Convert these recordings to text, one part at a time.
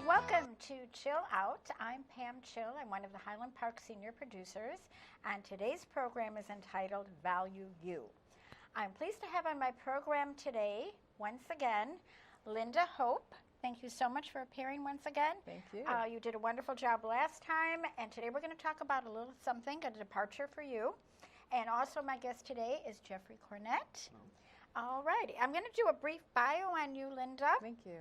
Welcome to Chill Out. I'm Pam Chill. I'm one of the Highland Park senior producers, and today's program is entitled Valu-U. I'm pleased to have on my program today, once again, Linda Hope. Thank you so much for appearing once again. Thank you. You did a wonderful job last time, and today we're going to talk about a little something, a departure for you. And also my guest today is Jeffrey Cornett. All righty. I'm going to do a brief bio on you, Linda. Thank you.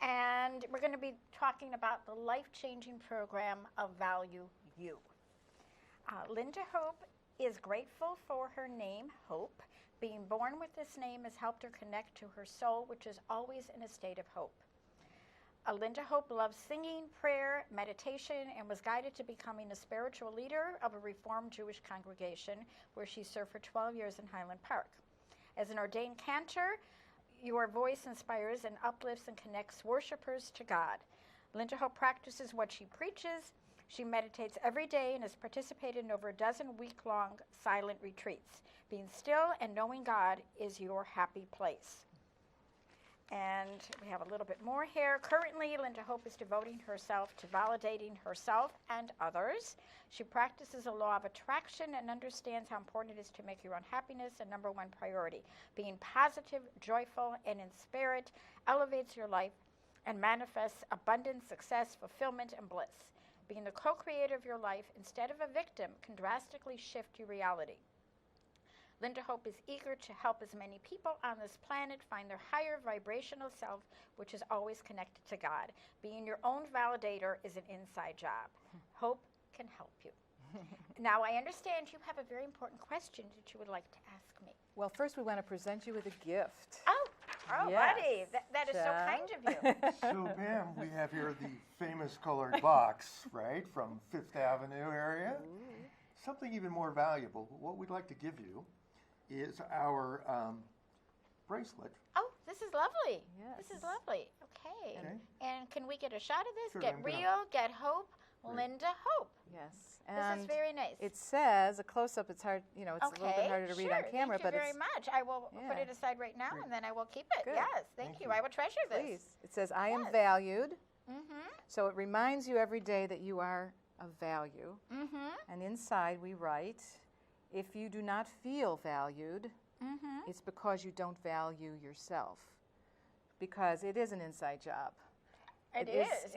And we're going to be talking about the life-changing program of Valu-U. Linda Hope is grateful for her name, Hope. Being born with this name has helped her connect to her soul, which is always in a state of hope. Linda Hope loves singing, prayer, meditation, and was guided to becoming a spiritual leader of a Reformed Jewish congregation where she served for 12 years in Highland Park. As an ordained cantor, your voice inspires and uplifts and connects worshipers to God. Linda Hope practices what she preaches. She meditates every day and has participated in over a dozen week-long silent retreats. Being still and knowing God is your happy place. And we have a little bit more here. Currently, Linda Hope is devoting herself to validating herself and others. She practices the law of attraction and understands how important it is to make your own happiness a number one priority. Being positive, joyful, and in spirit elevates your life and manifests abundance, success, fulfillment, and bliss. Being the co-creator of your life instead of a victim can drastically shift your reality. Linda Hope is eager to help as many people on this planet find their higher vibrational self, which is always connected to God. Being your own validator is an inside job. Hope can help you. Now, I understand you have a very important question that you would like to ask me. Well, first we want to present you with a gift. Oh, Yes. buddy, that is so kind of you. So, Pam, we have here the famous colored box, right, from Fifth Avenue area. Ooh. Something even more valuable. What we'd like to give you is our bracelet. Oh, this is lovely. Yes. This is lovely. Okay. Okay. And can we get a shot of this? Sure, Get I'm gonna- real, get hope, Great. Linda Hope. Yes. This is very nice. It says, a close-up, it's hard, it's a little bit harder to read on camera, Thank you but very much. I will put Yeah. it aside right now, Great. and then I will keep it. Good. Yes, thank you. you. I will treasure this. please. It says, I am Yes. valued. Mm-hmm. So it reminds you every day that you are of value. Mm-hmm. And inside we write, if you do not feel valued, Mm-hmm. it's because you don't value yourself. Because it is an inside job. It is.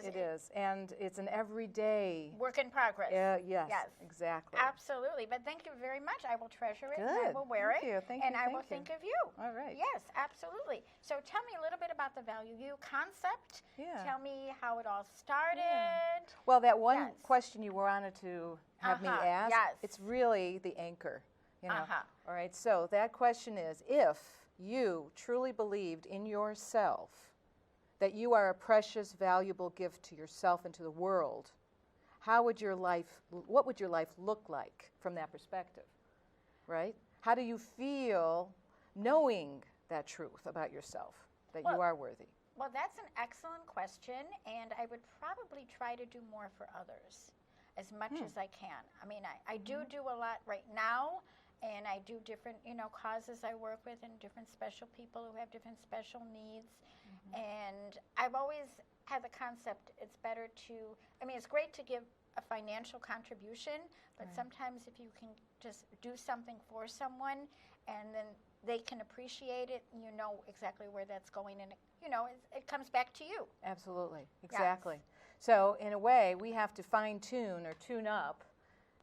It is. And it's an everyday. Work in progress. Yes, Yes. exactly. Absolutely. But thank you very much. I will treasure it, and I Good. will wear Thank it. you. Thank and you. I will Thank think you. of you. All right. Yes, absolutely. So tell me a little bit about the Valu-U concept. Yeah. Tell me how it all started. Yeah. Well, that one Yes. question you wanted to have me ask, yes. it's really the anchor. Uh-huh. All right, so that question is, if you truly believed in yourself that you are a precious, valuable gift to yourself and to the world, what would your life look like from that perspective, right? How do you feel knowing that truth about yourself, that you are worthy? Well, that's an excellent question, and I would probably try to do more for others as much as I can. I mean, I do a lot right now, and I do different, causes I work with and different special people who have different special needs. And I've always had the concept it's better to, it's great to give a financial contribution, but sometimes if you can just do something for someone and then they can appreciate it, you know exactly where that's going, and it comes back to you. Absolutely, exactly. So in a way, we have to fine-tune or tune up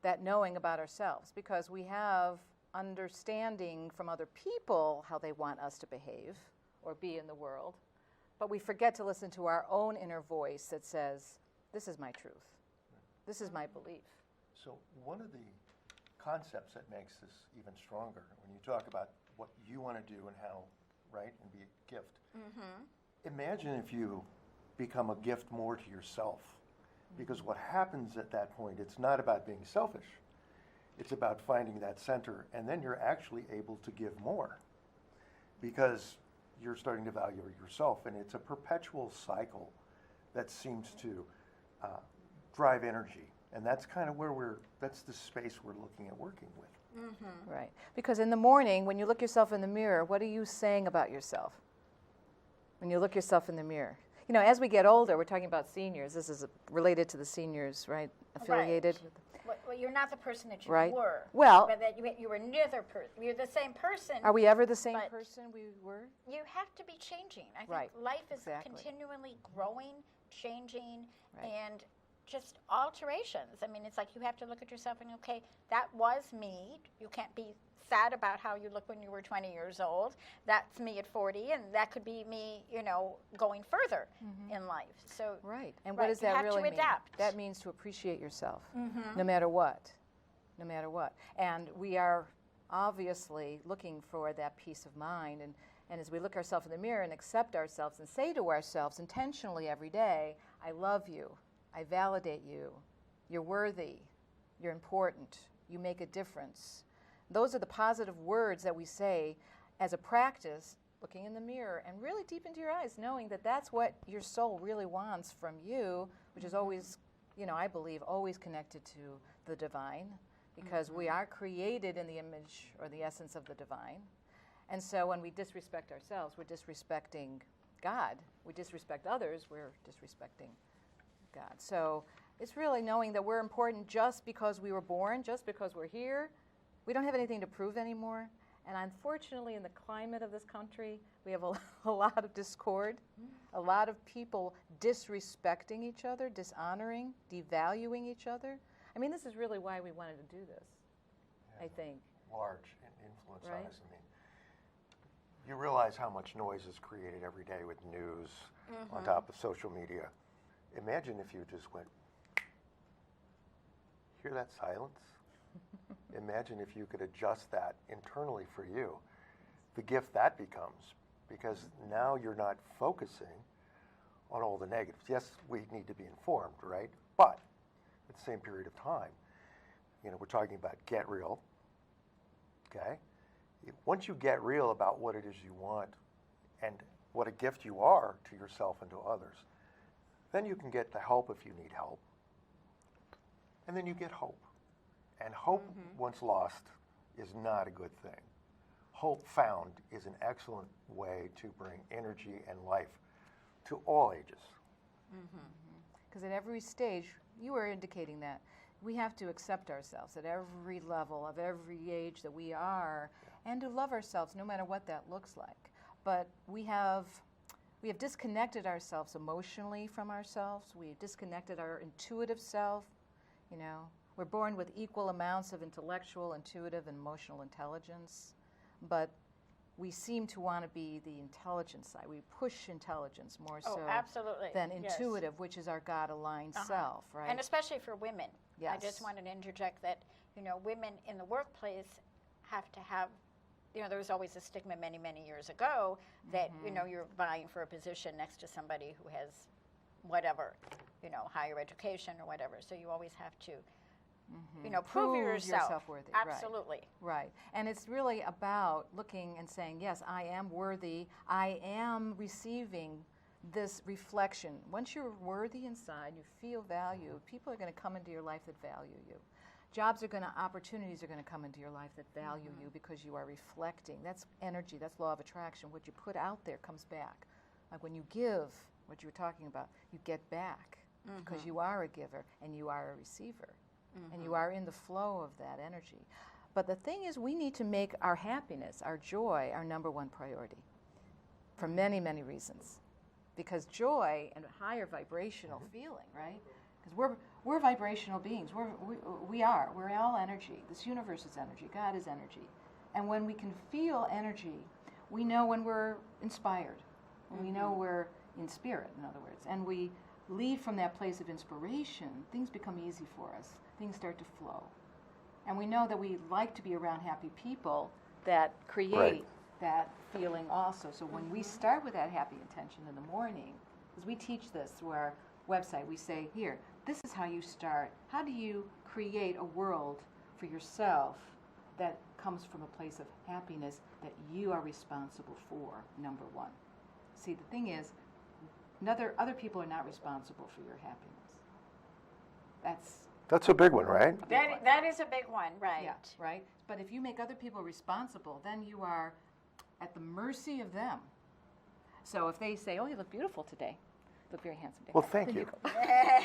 that knowing about ourselves, because we have understanding from other people how they want us to behave or be in the world, but we forget to listen to our own inner voice that says, this is my truth, this is my belief. So one of the concepts that makes this even stronger, when you talk about what you want to do and how, right, and be a gift. Imagine if you become a gift more to yourself. Because what happens at that point, it's not about being selfish. It's about finding that center, and then you're actually able to give more because you're starting to value yourself, and it's a perpetual cycle that seems to drive energy, and that's kind of that's the space we're looking at working with. Right. Because in the morning, when you look yourself in the mirror, what are you saying about yourself? When you look yourself in the mirror. You know, as we get older, we're talking about seniors. This is related to the seniors, right? Affiliated with Well, you're not the person that you Right. were. Well- but that you were neither person. You're the same person. Are we ever the same But- person we were? You have to be changing. I think Right, life is exactly. continually growing, changing, Right. and just alterations. I mean, it's like you have to look at yourself and, okay, that was me. You can't be sad about how you look when you were 20 years old. That's me at 40, and that could be me, you know, going further in life. So Right. And Right, what does you that have to really mean? adapt. That means to appreciate yourself, no matter what. No matter what. And we are obviously looking for that peace of mind. And as we look ourselves in the mirror and accept ourselves and say to ourselves intentionally every day, I love you. I validate you. You're worthy. You're important. You make a difference. Those are the positive words that we say as a practice, looking in the mirror and really deep into your eyes, knowing that that's what your soul really wants from you, which is always, you know, I believe, always connected to the divine, because we are created in the image or the essence of the divine. And so when we disrespect ourselves, we're disrespecting God. We disrespect others, we're disrespecting God. So it's really knowing that we're important just because we were born, just because we're here. We don't have anything to prove anymore. And unfortunately, in the climate of this country, we have a lot of discord, a lot of people disrespecting each other, dishonoring, devaluing each other. I mean, this is really why we wanted to do this, I think. Large influence Right. on us. I mean, you realize how much noise is created every day with news on top of social media. Imagine if you just went, hear that silence? Imagine if you could adjust that internally for you. The gift that becomes, because now you're not focusing on all the negatives. Yes, we need to be informed, right? But at the same period of time, you know, we're talking about get real, okay? Once you get real about what it is you want and what a gift you are to yourself and to others, then you can get the help if you need help. And then you get hope. And hope, once lost, is not a good thing. Hope found is an excellent way to bring energy and life to all ages. Because at every stage, you were indicating that, we have to accept ourselves at every level of every age that we are, and to love ourselves no matter what that looks like. But we have disconnected ourselves emotionally from ourselves. We've disconnected our intuitive self, you know. We're born with equal amounts of intellectual, intuitive, and emotional intelligence, but we seem to want to be the intelligent side. We push intelligence more so absolutely. than Yes. intuitive, which is our God-aligned self, right? And especially for women. I Yes. just wanted to interject that, you know, women in the workplace have to have, you know, there was always a stigma many, many years ago that, you know, you're vying for a position next to somebody who has whatever, you know, higher education or whatever. So you always have to, you know, prove yourself. worthy. Right. Absolutely. Right. And it's really about looking and saying, yes, I am worthy. I am receiving this reflection. Once you're worthy inside, you feel value, people are going to come into your life that value you. Opportunities are going to come into your life that value you because you are reflecting. That's energy, that's law of attraction. What you put out there comes back. Like when you give, what you were talking about, you get back because you are a giver and you are a receiver. And you are in the flow of that energy. But the thing is, we need to make our happiness, our joy, our number one priority for many, many reasons. Because joy and a higher vibrational feeling, right? Because we're vibrational beings. We're all energy. This universe is energy. God is energy. And when we can feel energy, we know when we're inspired. We know we're in spirit, in other words. And we lead from that place of inspiration. Things become easy for us. Things start to flow. And we know that we like to be around happy people that create that feeling also. So when we start with that happy intention in the morning, as we teach this through our website, we say, here, this is how you start. How do you create a world for yourself that comes from a place of happiness that you are responsible for, number one. See, the thing is, other people are not responsible for your happiness. That's a big one, right? That is a big one, right? Yeah, right? But if you make other people responsible, then you are at the mercy of them. So if they say, oh, you look beautiful today, you look very handsome today. Well, thank you.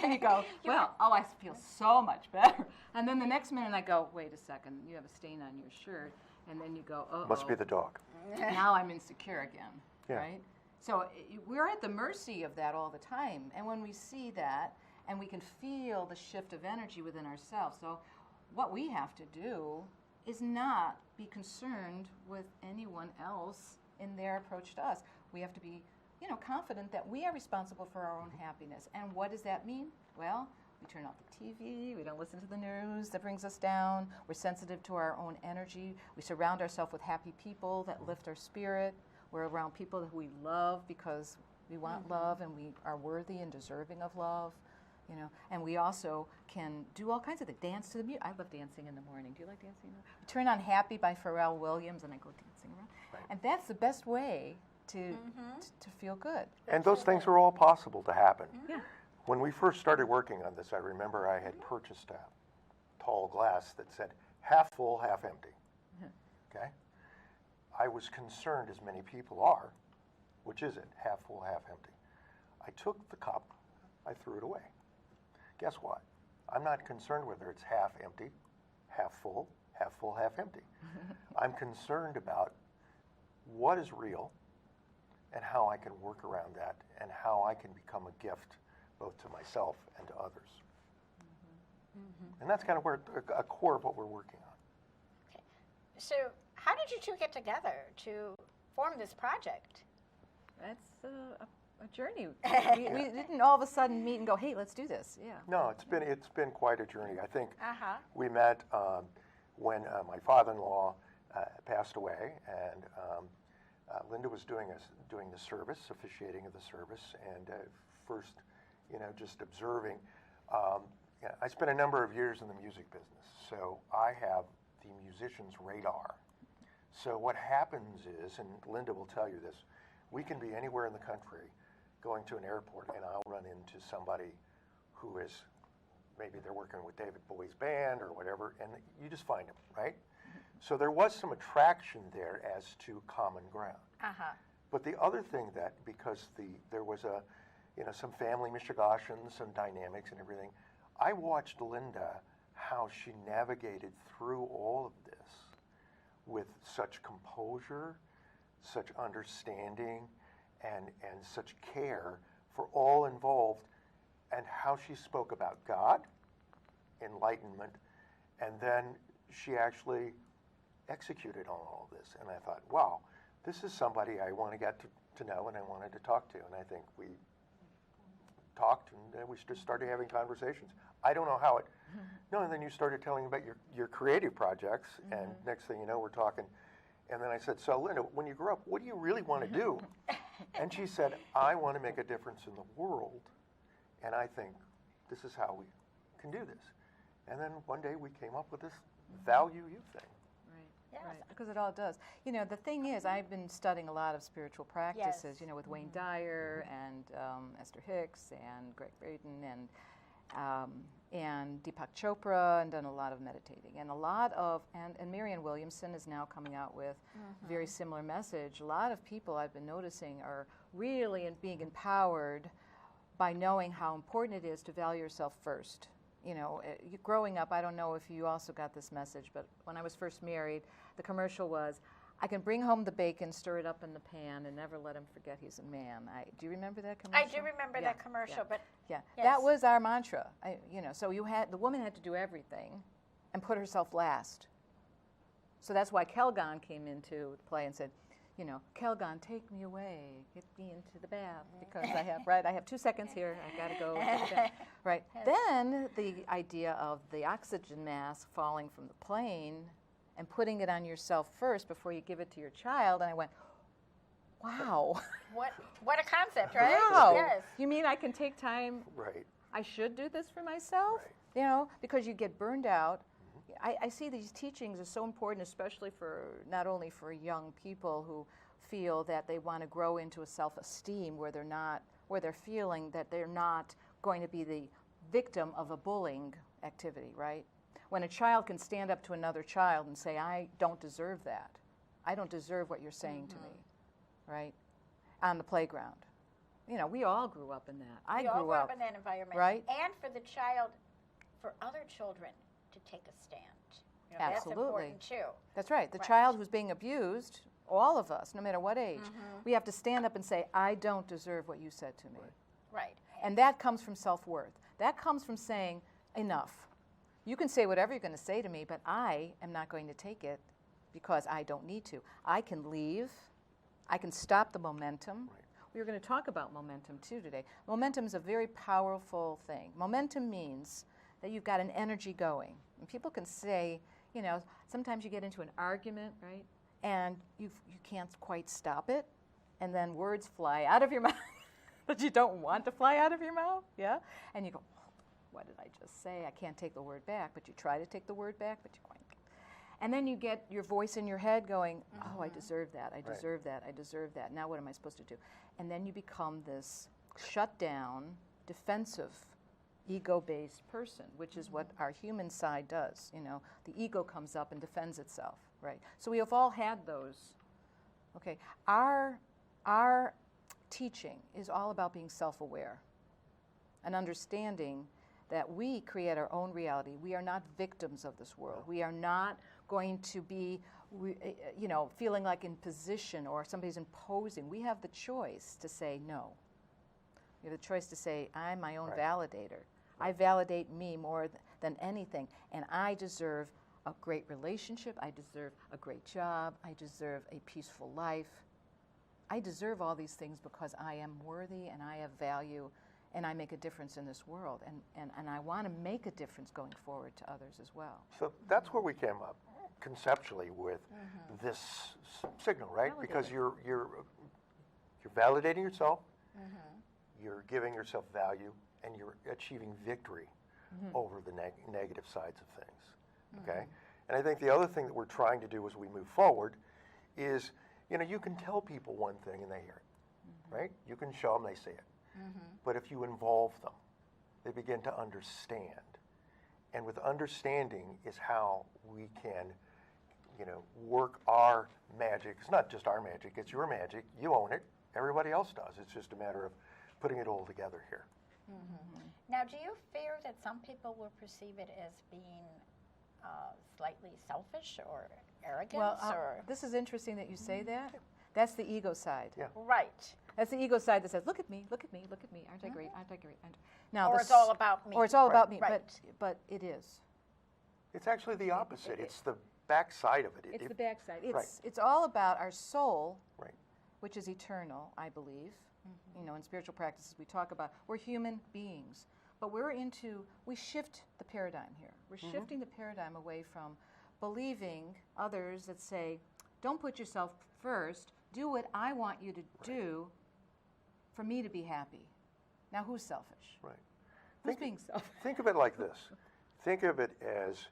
And you go, well, oh, I feel so much better. And then the next minute I go, wait a second, you have a stain on your shirt. And then you go, uh-oh. Must be the dog. Now I'm insecure again, Yeah. right? So we're at the mercy of that all the time. And when we see that, and we can feel the shift of energy within ourselves. So what we have to do is not be concerned with anyone else in their approach to us. We have to be, confident that we are responsible for our own happiness. And what does that mean? Well, we turn off the TV, we don't listen to the news that brings us down, we're sensitive to our own energy, we surround ourselves with happy people that lift our spirit, we're around people that we love because we want love and we are worthy and deserving of love. And we also can do all kinds of things. Dance to the music. I love dancing in the morning. Do you like dancing? Turn on Happy by Pharrell Williams, and I go dancing around. Right. And that's the best way to feel good. And those things are all possible to happen. Yeah. When we first started working on this, I remember I had purchased a tall glass that said half full, half empty. Okay? I was concerned, as many people are, which is it, half full, half empty. I took the cup, I threw it away. Guess what? I'm not concerned whether it's half empty, half full, half empty. I'm concerned about what is real and how I can work around that and how I can become a gift both to myself and to others. And that's kind of where a core of what we're working on. Okay. So how did you two get together to form this project? That's a journey. We didn't all of a sudden meet and go, hey, let's do this. Yeah. No, it's been quite a journey. I think Uh-huh. we met when my father-in-law passed away, and Linda was doing the service, officiating of the service, and first, just observing. I spent a number of years in the music business, so I have the musician's radar. So what happens is, and Linda will tell you this, we can be anywhere in the country going to an airport, and I'll run into somebody who is, maybe they're working with David Bowie's band or whatever, and you just find them, right? So there was some attraction there as to common ground. Uh-huh. But the other thing that, because there was some family mishigashin, some dynamics and everything, I watched Linda, how she navigated through all of this with such composure, such understanding, and such care for all involved, and how she spoke about God, enlightenment, and then she actually executed on all of this. And I thought, wow, this is somebody I want to get to know and I wanted to talk to. And I think we talked and then we just started having conversations. I don't know how it, no, and then you started telling me about your creative projects, and next thing you know, we're talking. And then I said, so Linda, when you grow up, what do you really want to do? And she said, I want to make a difference in the world, and I think this is how we can do this. And then one day we came up with this Valu-U thing. Yes. Right, because it all does. The thing is, I've been studying a lot of spiritual practices, Yes. With Wayne Dyer and Esther Hicks and Greg Braden and Deepak Chopra, and done a lot of meditating. And and Marianne Williamson is now coming out with a very similar message. A lot of people I've been noticing are really being empowered by knowing how important it is to value yourself first. Growing up, I don't know if you also got this message, but when I was first married, the commercial was, I can bring home the bacon, stir it up in the pan, and never let him forget he's a man. Do you remember that commercial? I do remember that commercial, but yeah, yes. that was our mantra. So the woman had to do everything and put herself last. So that's why Kelgan came into play and said, Kelgan, take me away, get me into the bath, because I have 2 seconds here, I gotta go to the bath. Right. Then the idea of the oxygen mask falling from the plane and putting it on yourself first before you give it to your child, and I went, wow. What a concept, right? Wow. Yes. You mean I can take time? Right. I should do this for myself? Right. Because you get burned out. I see these teachings as so important, especially for not only for young people who feel that they want to grow into a self-esteem where they're feeling that they're not going to be the victim of a bullying activity, right? When a child can stand up to another child and say, I don't deserve that. I don't deserve what you're saying to me, right? On the playground. You know, we all grew up in that. I all grew grew up in that environment. right? And for the child, for other children to take a stand. You know, Absolutely. That's important too. That's right. The Right. child who's being abused, all of us, no matter what age, we have to stand up and say, I don't deserve what you said to me. Right. And that comes from self-worth. That comes from saying, enough. You can say whatever you're going to say to me, but I am not going to take it because I don't need to. I can leave. I can stop the momentum. Right. We were going to talk about momentum too today. Momentum is a very powerful thing. Momentum means that you've got an energy going. And people can say, you know, sometimes you get into an argument, right? And you can't quite stop it. And then words fly out of your mouth that you don't want to fly out of your mouth, yeah? And you go, what did I just say? I can't take the word back. But you try to take the word back, but you can't. And then you get your voice in your head going, oh, I deserve that, I deserve that, I deserve that. Now what am I supposed to do? And then you become this shut down, defensive, ego-based person, which is what our human side does. You know, the ego comes up and defends itself, right? So we have all had those. Okay, our teaching is all about being self-aware and understanding that we create our own reality. We are not victims of this world. We are not going to be, you know, feeling like in position or somebody's imposing. We have the choice to say no. We have the choice to say, I'm my own validator. I validate me more than anything, and I deserve a great relationship. I deserve a great job. I deserve a peaceful life. I deserve all these things because I am worthy and I have value and I make a difference in this world. And I want to make a difference going forward to others as well. So that's where we came up conceptually with this signal, right? Because you're validating yourself, you're giving yourself value, and you're achieving victory over the negative sides of things, okay? And I think the other thing that we're trying to do as we move forward is, you know, you can tell people one thing and they hear it, right? You can show them, they see it. But if you involve them, they begin to understand. And with understanding is how we can, you know, work our magic. It's not just our magic, it's your magic. You own it. Everybody else does. It's just a matter of putting it all together here. Now, do you fear that some people will perceive it as being slightly selfish or arrogant? Well, this is interesting that you say that. That's the ego side. Yeah. Right. That's the ego side that says, look at me, look at me, look at me. Aren't I great? Aren't I great? Now, Or it's all about me. Or it's all about me, Right. but it is. It's actually the opposite. It's the backside of it. It's the backside. Right. It's all about our soul, Right. which is eternal, I believe. You know, in spiritual practices, we talk about we're human beings, but we shift the paradigm here. We're shifting the paradigm away from believing others that say, don't put yourself first, do what I want you to do for me to be happy. Now, who's selfish? Right. Who's being selfish? Think of it like this. Think of it as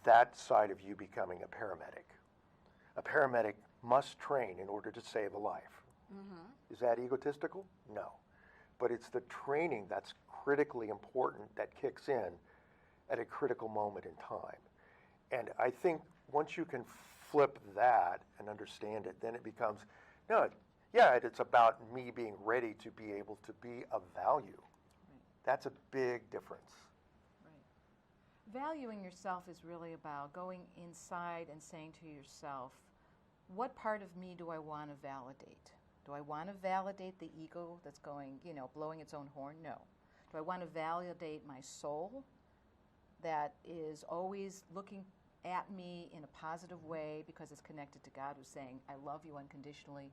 that side of you becoming a paramedic. A paramedic must train in order to save a life. Is that egotistical? No. But it's the training that's critically important that kicks in at a critical moment in time. And I think once you can flip that and understand it, then it becomes, no, yeah, it's about me being ready to be able to be of value. Right. That's a big difference. Right. Valuing yourself is really about going inside and saying to yourself, what part of me do I want to validate? Do I want to validate the ego that's going, you know, blowing its own horn? No. Do I want to validate my soul that is always looking at me in a positive way because it's connected to God, who's saying, I love you unconditionally.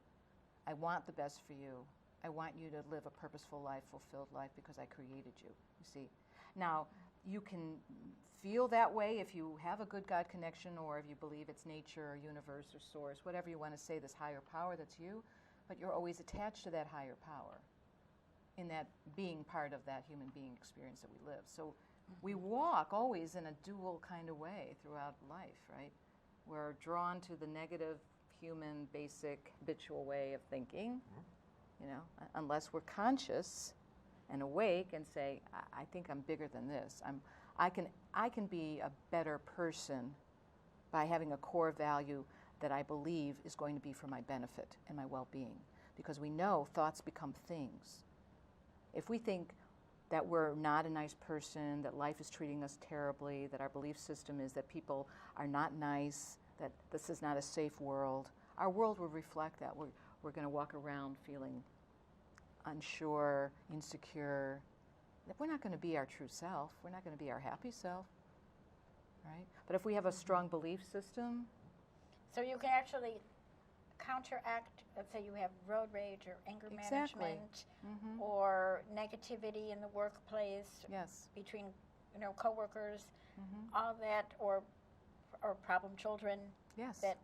I want the best for you. I want you to live a purposeful life, fulfilled life because I created you, you see. Now, you can feel that way if you have a good God connection or if you believe it's nature or universe or source, whatever you want to say, this higher power that's you, but you're always attached to that higher power in that being part of that human being experience that we live. So We walk always in a dual kind of way throughout life, right? We're drawn to the negative, human, basic, habitual way of thinking, you know, unless we're conscious and awake and say, I think I'm bigger than this. I can be a better person by having a core value that I believe is going to be for my benefit and my well-being. Because we know thoughts become things. If we think that we're not a nice person, that life is treating us terribly, that our belief system is that people are not nice, that this is not a safe world, our world will reflect that. We're going to walk around feeling unsure, insecure. We're not going to be our true self. We're not going to be our happy self, right? But if we have a strong belief system. So you can actually counteract, let's say you have road rage or anger management or negativity in the workplace. Yes. Between, coworkers, all that, or problem children. Yes. That,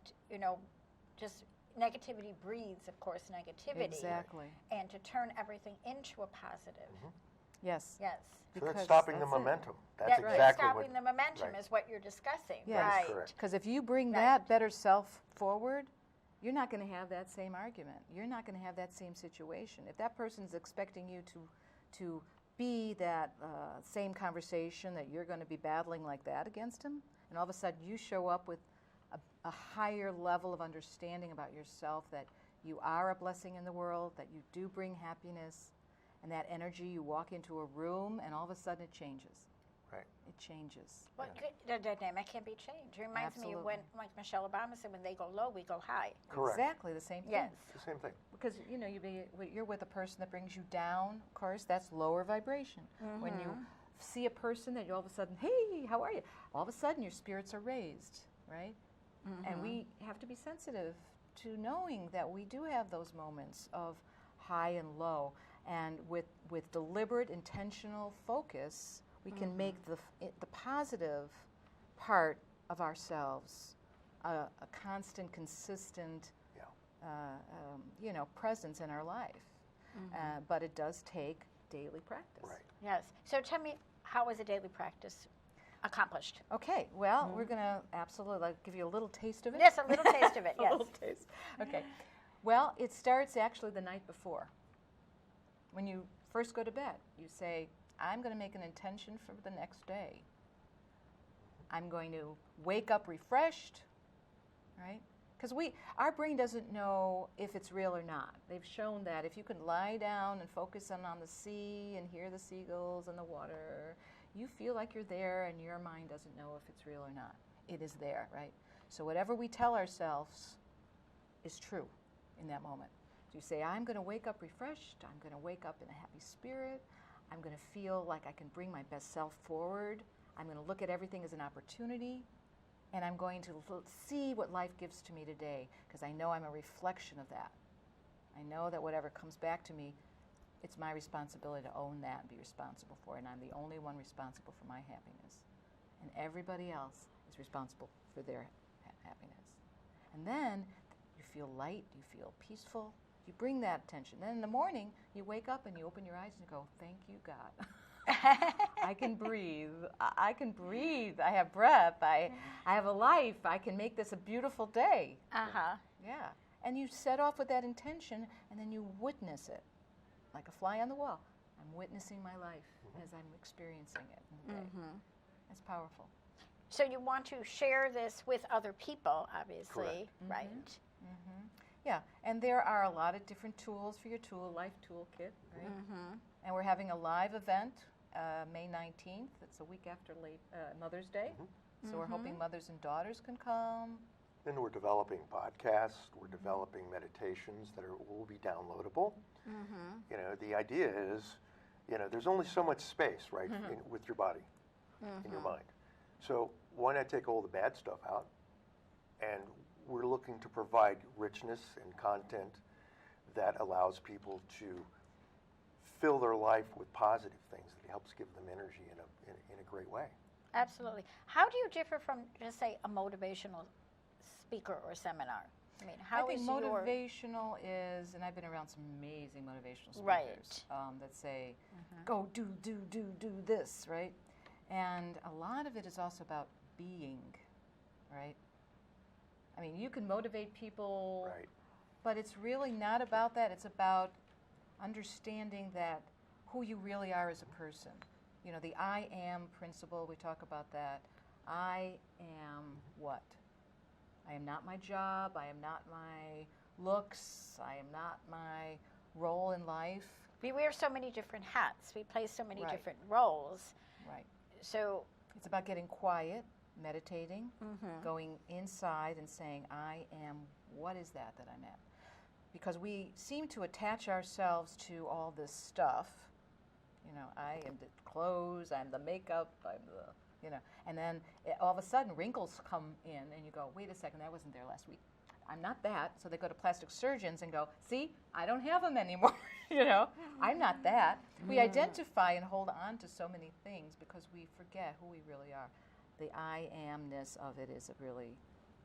just negativity breeds, of course, negativity. Exactly. And to turn everything into a positive. Yes. Yes. So that's stopping the momentum. That's exactly what. Stopping the momentum is what you're discussing. Yes. Right. Correct. Because if you bring that better self forward, you're not going to have that same argument. You're not going to have that same situation. If that person's expecting you to be that same conversation, that you're going to be battling like that against him, and all of a sudden you show up with a higher level of understanding about yourself, that you are a blessing in the world, that you do bring happiness, and that energy, you walk into a room and all of a sudden it changes. Right. It changes. Well, the dynamic can be changed. It reminds me of when, like Michelle Obama said, when they go low, we go high. Correct. Exactly the same thing. Yes. It's the same thing. Because you're with a person that brings you down, of course, that's lower vibration. When you see a person that you all of a sudden, hey, how are you? All of a sudden your spirits are raised, right? And we have to be sensitive to knowing that we do have those moments of high and low. And with deliberate, intentional focus, we can make the positive part of ourselves a constant, consistent, presence in our life. But it does take daily practice. Right. Yes. So tell me, how is a daily practice accomplished? Okay, well, we're going to absolutely give you a little taste of it. Yes, a little taste of it, A yes. little taste. Okay. Well, it starts actually the night before. When you first go to bed, you say, I'm going to make an intention for the next day. I'm going to wake up refreshed, right? Because our brain doesn't know if it's real or not. They've shown that if you can lie down and focus on the sea and hear the seagulls and the water, you feel like you're there, and your mind doesn't know if it's real or not. It is there, right? So whatever we tell ourselves is true in that moment. So you say, I'm going to wake up refreshed. I'm going to wake up in a happy spirit. I'm going to feel like I can bring my best self forward. I'm going to look at everything as an opportunity. And I'm going to see what life gives to me today, because I know I'm a reflection of that. I know that whatever comes back to me, it's my responsibility to own that and be responsible for it. And I'm the only one responsible for my happiness. And everybody else is responsible for their happiness. And then you feel light, you feel peaceful, you bring that attention. Then in the morning, you wake up and you open your eyes and you go, thank you, God. I can breathe. I can breathe. I have breath. I have a life. I can make this a beautiful day. Yeah. And you set off with that intention, and then you witness it. Like a fly on the wall. I'm witnessing my life as I'm experiencing it in the day. That's powerful. So you want to share this with other people, obviously, Correct. right? Yeah, and there are a lot of different tools for your life toolkit, right? And we're having a live event May 19th. It's a week after Mother's Day. So we're hoping mothers and daughters can come. Then we're developing podcasts. We're developing meditations that will be downloadable. The idea is, there's only so much space, right, with your body, in your mind. So why not take all the bad stuff out? And we're looking to provide richness and content that allows people to fill their life with positive things that helps give them energy in a great way. Absolutely. How do you differ from, just say, a motivational speaker or seminar? I mean, how I think is motivational is, and I've been around some amazing motivational speakers that say, go do this, right? And a lot of it is also about being, right? I mean, you can motivate people, Right. but it's really not about that. It's about understanding that who you really are as a person. You know, the I am principle, we talk about that. I am what? I am not my job. I am not my looks. I am not my role in life. We wear so many different hats. We play so many Right. different roles. Right. So It's about getting quiet, meditating, going inside and saying, I am, what is that I'm at? Because we seem to attach ourselves to all this stuff. You know, I am the clothes, I'm the makeup, I'm the, you know, and then all of a sudden wrinkles come in and you go, wait a second, that wasn't there last week. I'm not that. So they go to plastic surgeons and go, see, I don't have them anymore. You know, I'm not that. We identify and hold on to so many things because we forget who we really are. The I amness of it is a really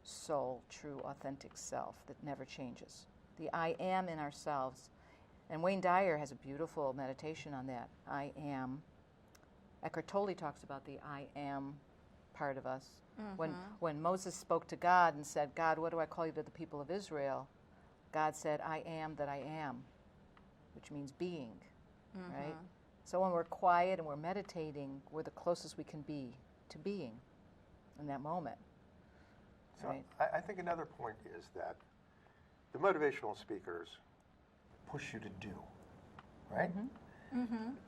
soul, true, authentic self that never changes. The I am in ourselves. And Wayne Dyer has a beautiful meditation on that. I am. Eckhart Tolle talks about the I am part of us. When Moses spoke to God and said, God, what do I call you to the people of Israel? God said, I am that I am, which means being, right? So when we're quiet and we're meditating, we're the closest we can be to being in that moment. So Right. I think another point is that the motivational speakers push you to do, right?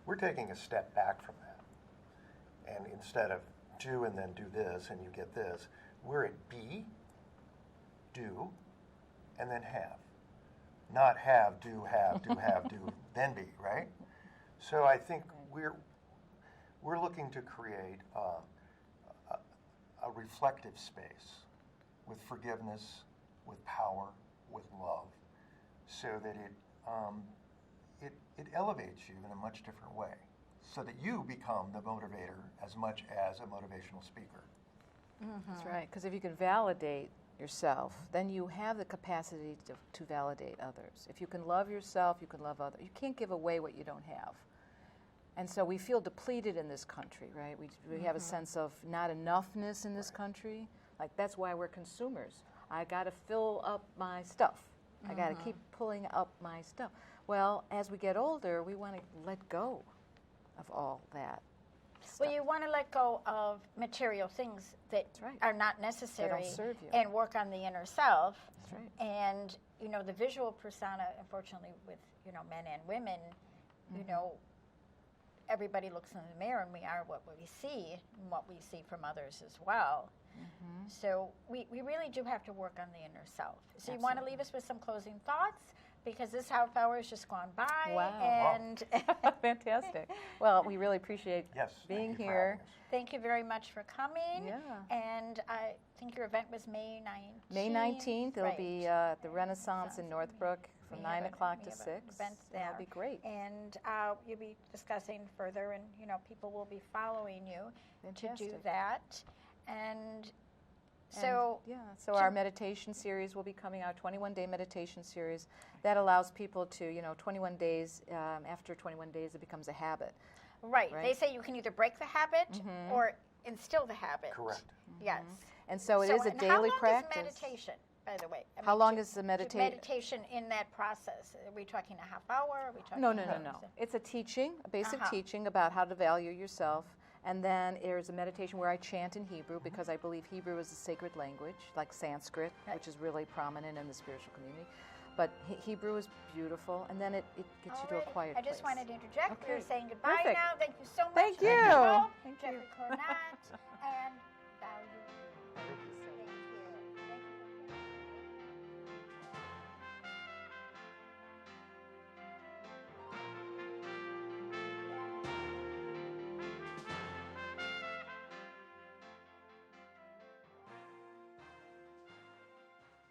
We're taking a step back from that. And instead of do and then do this and you get this, we're at be, do, and then have. Not have, do, do, then be, right? So I think we're looking to create a reflective space with forgiveness, with power, with love, so that it elevates you in a much different way, so that you become the motivator as much as a motivational speaker. That's right, because if you can validate yourself, then you have the capacity to validate others. If you can love yourself, you can love others. You can't give away what you don't have. And so we feel depleted in this country, right? We have a sense of not enoughness in this country. Like, that's why we're consumers. I got to fill up my stuff. I got to keep pulling up my stuff. Well, as we get older, we want to let go of all that stuff. Well, you want to let go of material things that right. are not necessary serve you. and work on the inner self. That's right. And, you know, the visual persona, unfortunately, with, you know, men and women, you know, everybody looks in the mirror and we are what we see and what we see from others as well. So we really do have to work on the inner self. So you want to leave us with some closing thoughts? Because this half hour has just gone by. Wow. And Fantastic. Well, we really appreciate being thank you for here. having us. thank you very much for coming. Yeah. And I think your event was May 19th. May 19th, it'll Right. be at the Renaissance in Northbrook from We 9 have o'clock we to have an 6. event That'll there. be great. And you'll be discussing further, and, you know, people will be following you to do Fantastic. that. And so so our meditation series will be coming out, 21-day meditation series. That allows people to, you know, 21 days, after 21 days it becomes a habit. Right. Right. They say you can either break the habit or instill the habit. Correct. Yes. And so it is a and daily how long practice. Is meditation, by the way? I How mean, long to- is the to meditation in that process? Are we talking a half hour? Are we talking No. It's a teaching, a basic teaching about how to value yourself. And then there's a meditation where I chant in Hebrew because I believe Hebrew is a sacred language, like Sanskrit, which is really prominent in the spiritual community. But Hebrew is beautiful, and then it gets you to a Alrighty. quiet I place. just wanted to interject. Okay. We're saying goodbye Perfect. now. Thank you so much. Thank you. Jeffrey Thank you. Cornett and